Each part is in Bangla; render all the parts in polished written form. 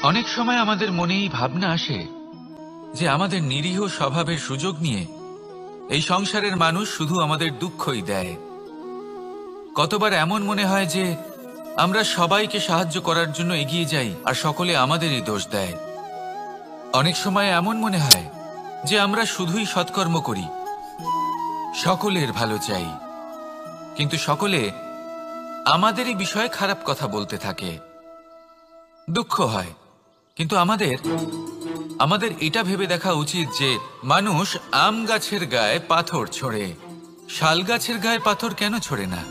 অনেক সময় আমাদের মনে এই ভাবনা আসে যে আমাদের নিরীহ স্বভাবের সুযোগ নিয়ে এই সংসারের মানুষ শুধু আমাদের দুঃখই দেয়। কতবার এমন মনে হয় যে আমরা সবাইকে সাহায্য করার জন্য এগিয়ে যাই আর সকলে আমাদেরই দোষ দেয়। অনেক সময় এমন মনে হয় যে আমরা শুধুই সৎকর্ম করি, সকলের ভালো চাই, কিন্তু সকলে আমাদেরই বিষয়ে খারাপ কথা বলতে থাকে। দুঃখ হয়, কিন্তু আমাদের এটা ভেবে দেখা উচিত যে মানুষ আম গাছের গায়ে পাথর ছোড়ে, শাল গাছের গায়ে পাথর কেন ছোড়ে না?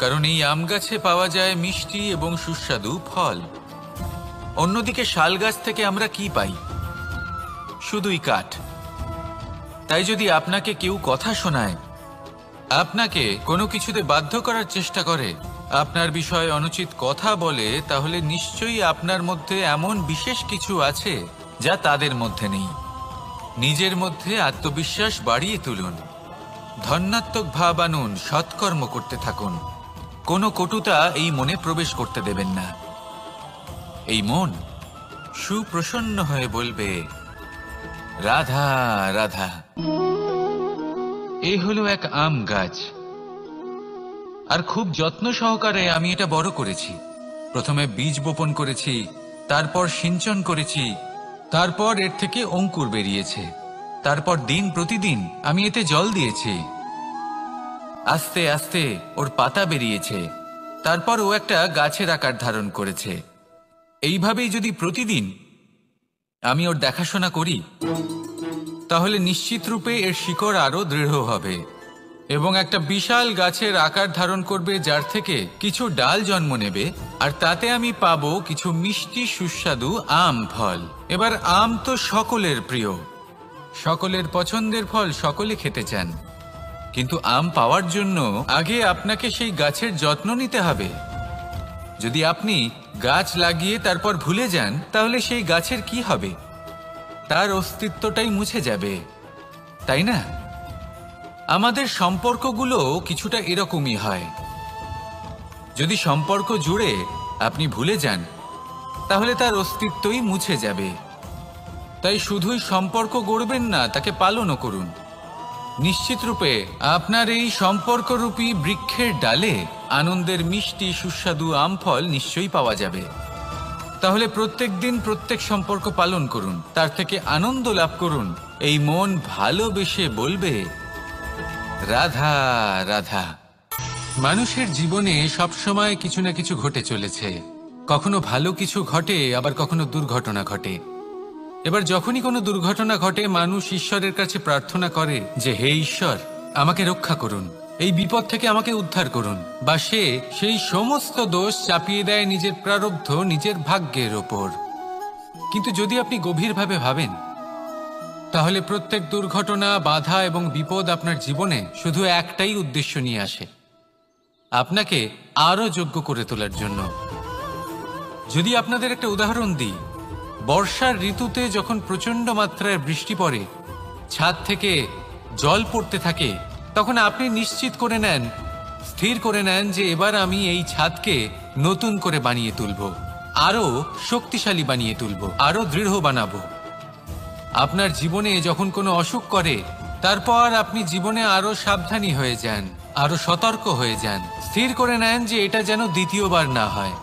কারণ এই আম গাছে পাওয়া যায় মিষ্টি এবং সুস্বাদু ফল। অন্যদিকে শাল গাছ থেকে আমরা কি পাই? শুধুই কাঠ। তাই যদি আপনাকে কেউ কথা শোনায়, আপনাকে কোনো কিছুতে বাধ্য করার চেষ্টা করে, আপনার বিষয়ে অনুচিত কথা বলে, তাহলে নিশ্চয়ই আপনার মধ্যে এমন বিশেষ কিছু আছে যা তাদের মধ্যে নেই। নিজের মধ্যে আত্মবিশ্বাস বাড়িয়ে তুলুন, ধন্যাত্মক ভাব আনুন, সৎকর্ম করতে থাকুন। কোনো কটুতা এই মনে প্রবেশ করতে দেবেন না। এই মন সুপ্রসন্ন হয়ে বলবে, রাধা রাধা। এই হলো এক আম গাছ, আর খুব যত্ন সহকারে আমি এটা বড় করেছি। প্রথমে বীজ বপন করেছি, তারপর সিঞ্চন করেছি, তারপর এর থেকে অঙ্কুর বেরিয়েছে, তারপর দিন প্রতিদিন আমি এতে জল দিয়েছি। আস্তে আস্তে ওর পাতা বেরিয়েছে, তারপর ও একটা গাছের আকার ধারণ করেছে। এইভাবেই যদি প্রতিদিন আমি ওর দেখাশোনা করি, তাহলে নিশ্চিত রূপে এর শিকড় আরো দৃঢ় হবে এবং একটা বিশাল গাছের আকার ধারণ করবে, যার থেকে কিছু ডাল জন্ম নেবে, আর তাতে আমি পাবো কিছু মিষ্টি সুস্বাদু আম ফল। এবার আম তো সকলের প্রিয়, সকলের পছন্দের ফল, সকলে খেতে চান। কিন্তু আম পাওয়ার জন্য আগে আপনাকে সেই গাছের যত্ন নিতে হবে। যদি আপনি গাছ লাগিয়ে তারপর ভুলে যান, তাহলে সেই গাছের কি হবে? তার অস্তিত্বটাই মুছে যাবে, তাই না? আমাদের সম্পর্কগুলো কিছুটা এরকমই হয়। যদি সম্পর্ক জুড়ে আপনি ভুলে যান, তাহলে তার অস্তিত্বই মুছে যাবে। তাই শুধুই সম্পর্ক গড়বেন না, তাকে পালনও করুন। নিশ্চিত রূপে আপনার এই সম্পর্করূপী বৃক্ষের ডালে আনন্দের মিষ্টি সুস্বাদু আম ফল নিশ্চয়ই পাওয়া যাবে। তাহলে প্রত্যেক দিন প্রত্যেক সম্পর্ক পালন করুন, তার থেকে আনন্দ লাভ করুন। এই মন ভালোবেসে বলবে, রাধা রাধা। মানুষের জীবনে সবসময় কিছু না কিছু ঘটে চলেছে। কখনো ভালো কিছু ঘটে, আবার কখনো দুর্ঘটনা ঘটে। এবার যখনই কোনো দুর্ঘটনা ঘটে, মানুষ ঈশ্বরের কাছে প্রার্থনা করে যে, হে ঈশ্বর, আমাকে রক্ষা করুন, এই বিপদ থেকে আমাকে উদ্ধার করুন। বা সে সেই সমস্ত দোষ চাপিয়ে দেয় নিজের প্রারব্ধ, নিজের ভাগ্যের ওপর। কিন্তু যদি আপনি গভীরভাবে ভাবেন, তাহলে প্রত্যেক দুর্ঘটনা, বাধা এবং বিপদ আপনার জীবনে শুধু একটাই উদ্দেশ্য নিয়ে আসে, আপনাকে আরো যোগ্য করে তোলার জন্য। যদি আপনাদের একটা উদাহরণ দিই, বর্ষার ঋতুতে যখন প্রচন্ড মাত্রায় বৃষ্টি পড়ে, ছাদ থেকে জল পড়তে থাকে, তখন আপনি নিশ্চিত করে নেন, স্থির করে নেন যে এবার আমি এই ছাদকে নতুন করে বানিয়ে তুলব, আরো শক্তিশালী বানিয়ে তুলব, আরো দৃঢ় বানাবো। আপনার জীবনে যখন কোনো অসুখ করে, তারপর আপনি জীবনে আরো সাবধানী হয়ে যান, আরো সতর্ক হয়ে যান, স্থির করে নেন যে এটা যেন দ্বিতীয়বার না হয়,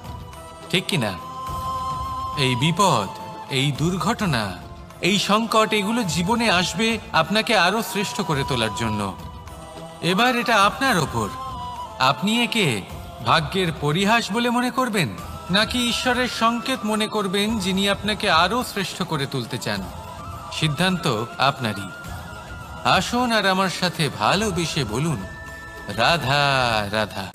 ঠিক কিনা? এই বিপদ, এই দুর্ঘটনা, এই সংকট, এগুলো জীবনে আসবে আপনাকে আরো শ্রেষ্ঠ করে তোলার জন্য। এবার এটা আপনার ওপর। আপনি একে ভাগ্যের পরিহাস বলে মনে করবেন, নাকি ঈশ্বরের সংকেত মনে করবেন, যিনি আপনাকে আরো শ্রেষ্ঠ করে তুলতে চান? সিদ্ধান্ত আপনারই। আসুন আর আমার সাথে ভালোবেসে বলুন, রাধা রাধা।